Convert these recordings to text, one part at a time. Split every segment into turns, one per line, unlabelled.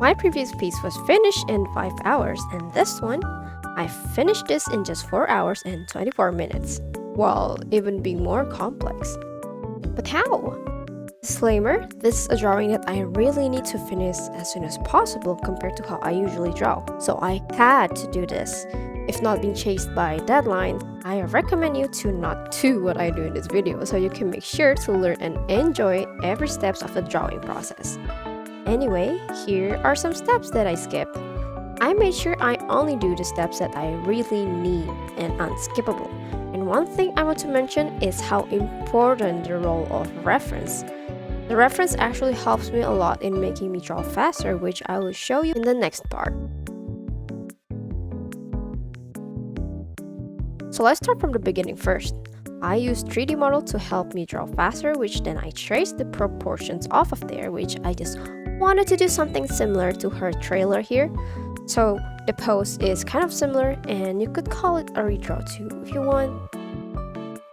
My previous piece was finished in 5 hours, and this one, I finished this in just 4 hours and 24 minutes, while even being more complex. But how? Disclaimer, this is a drawing that I really need to finish as soon as possible compared to how I usually draw, so I had to do this. If not being chased by deadlines, I recommend you to not do what I do in this video so you can make sure to learn and enjoy every steps of the drawing process. Anyway, here are some steps that I skipped. I made sure I only do the steps that I really need and unskippable. And one thing I want to mention is how important the role of reference. The reference actually helps me a lot in making me draw faster, which I will show you in the next part. So let's start from the beginning first. I use 3D model to help me draw faster, which then I trace the proportions off of there, which I just wanted to do something similar to her trailer here. So the pose is kind of similar, and you could call it a redraw too if you want.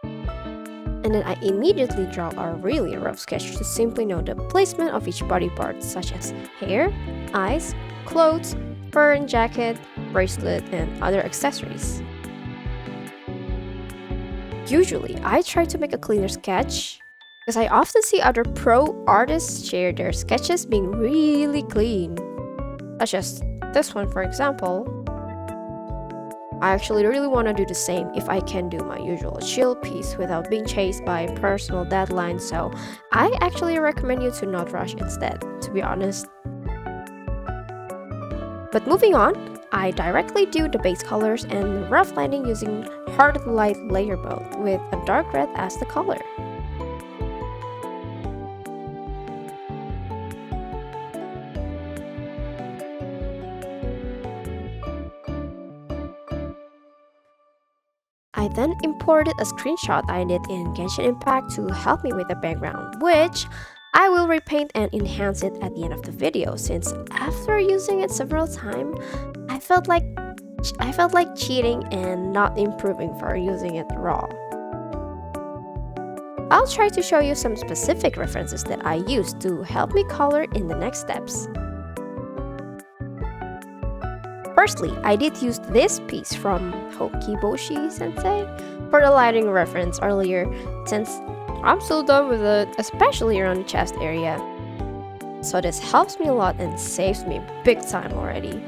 And then I immediately draw a really rough sketch to simply know the placement of each body part, such as hair, eyes, clothes, fur and jacket, bracelet, and other accessories. Usually, I try to make a cleaner sketch because I often see other pro artists share their sketches being really clean, such as this one for example. I actually really want to do the same if I can do my usual chill piece without being chased by personal deadlines, so I actually recommend you to not rush instead, to be honest. But moving on, I directly do the base colors and rough lining using hard light layer both with a dark red as the color. I then imported a screenshot I did in Genshin Impact to help me with the background, which I will repaint and enhance it at the end of the video, since after using it several times, I felt like cheating and not improving for using it raw. I'll try to show you some specific references that I use to help me color in the next steps. Firstly, I did use this piece from Hokiboshi Sensei for the lighting reference earlier, since I'm still done with it, especially around the chest area. So this helps me a lot and saves me big time already.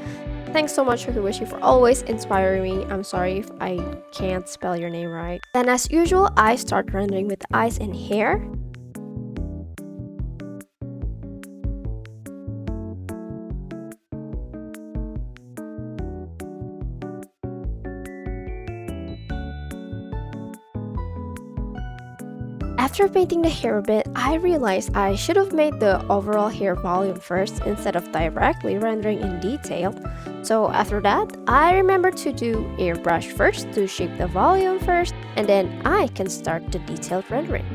Thanks so much Hokiboshi for always inspiring me. I'm sorry if I can't spell your name right. Then as usual, I start rendering with the eyes and hair. After painting the hair a bit, I realized I should have made the overall hair volume first instead of directly rendering in detail. So after that, I remembered to do airbrush first to shape the volume first, and then I can start the detailed rendering.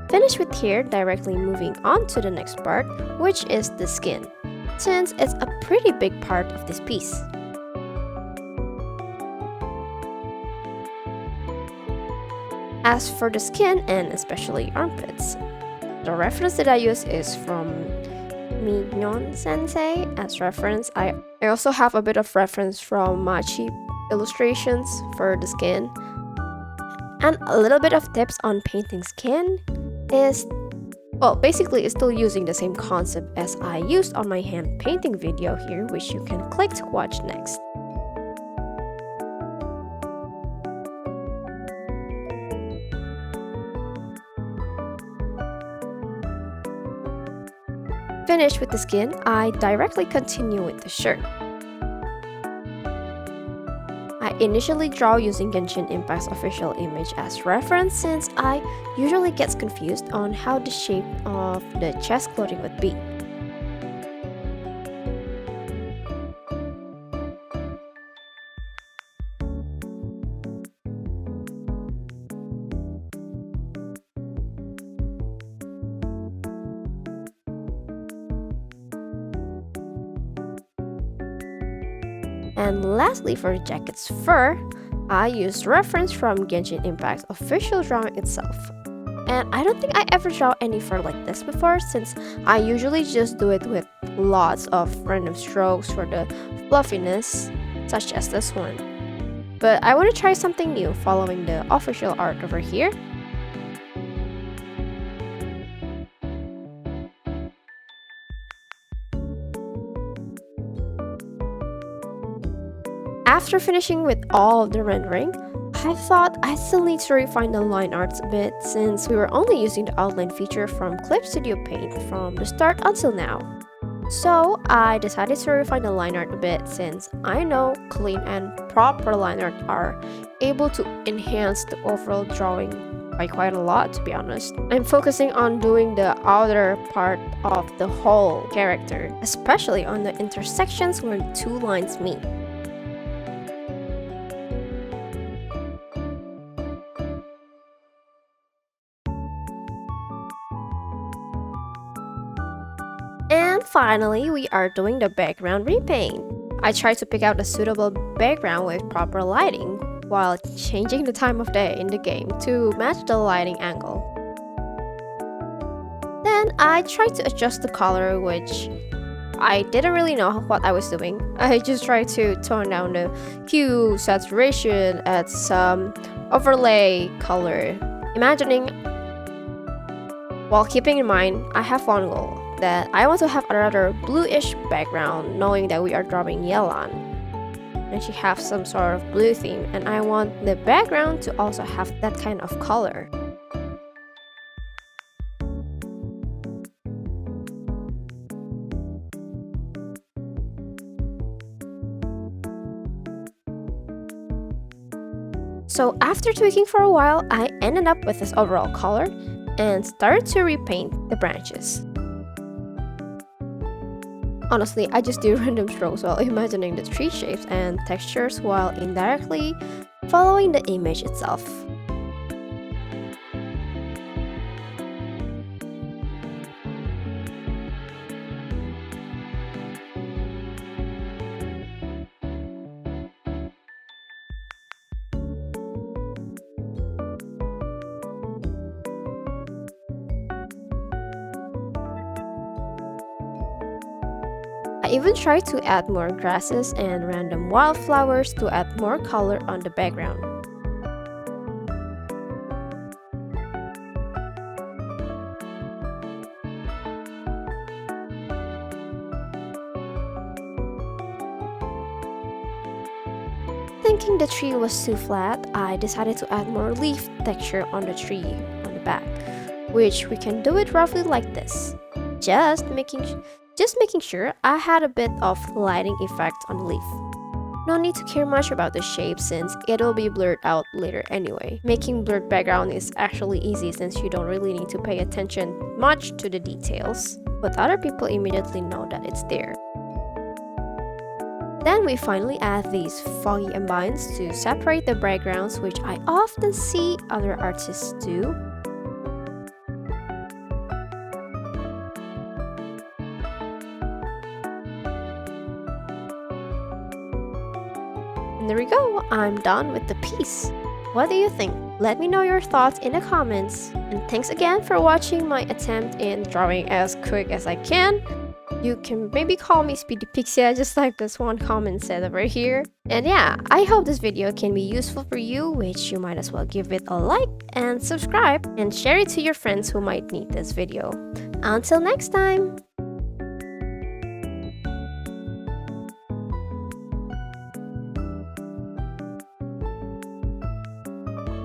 Finish with hair, directly moving on to the next part, which is the skin, since it's a pretty big part of this piece. As for the skin, and especially armpits, the reference that I use is from Mignon Sensei as reference. I also have a bit of reference from Machi illustrations for the skin. And a little bit of tips on painting skin is, well, basically it's still using the same concept as I used on my hand painting video here, which you can click to watch next. Finished with the skin, I directly continue with the shirt. I initially draw using Genshin Impact's official image as reference, since I usually get confused on how the shape of the chest clothing would be. And lastly, for the jacket's fur, I used reference from Genshin Impact's official drawing itself. And I don't think I ever draw any fur like this before, since I usually just do it with lots of random strokes for the fluffiness, such as this one. But I want to try something new following the official art over here. After finishing with all of the rendering, I thought I still need to refine the line arts a bit, since we were only using the outline feature from Clip Studio Paint from the start until now. So I decided to refine the line art a bit, since I know clean and proper line art are able to enhance the overall drawing by quite a lot, to be honest. I'm focusing on doing the outer part of the whole character, especially on the intersections where two lines meet. And finally, we are doing the background repaint. I tried to pick out a suitable background with proper lighting while changing the time of day in the game to match the lighting angle. Then I tried to adjust the color, which I didn't really know what I was doing. I just tried to tone down the hue, saturation, add some overlay color, imagining while keeping in mind I have one goal, that I want to have a rather bluish background, knowing that we are drawing Yelan and she has some sort of blue theme, and I want the background to also have that kind of color. So after tweaking for a while, I ended up with this overall color and started to repaint the branches. Honestly, I just do random strokes while imagining the tree shapes and textures while indirectly following the image itself. I even tried to add more grasses and random wildflowers to add more color on the background. Thinking the tree was too flat, I decided to add more leaf texture on the tree on the back, which we can do it roughly like this. Just making sure I had a bit of lighting effect on the leaf. No need to care much about the shape since it'll be blurred out later anyway. Making blurred background is actually easy since you don't really need to pay attention much to the details, but other people immediately know that it's there. Then we finally add these foggy ambines to separate the backgrounds, which I often see other artists do. And there we go, I'm done with the piece. What do you think? Let me know your thoughts in the comments. And thanks again for watching my attempt in drawing as quick as I can. You can maybe call me Silverpixia, just like this one comment said over here. And yeah, I hope this video can be useful for you, which you might as well give it a like and subscribe and share it to your friends who might need this video. Until next time!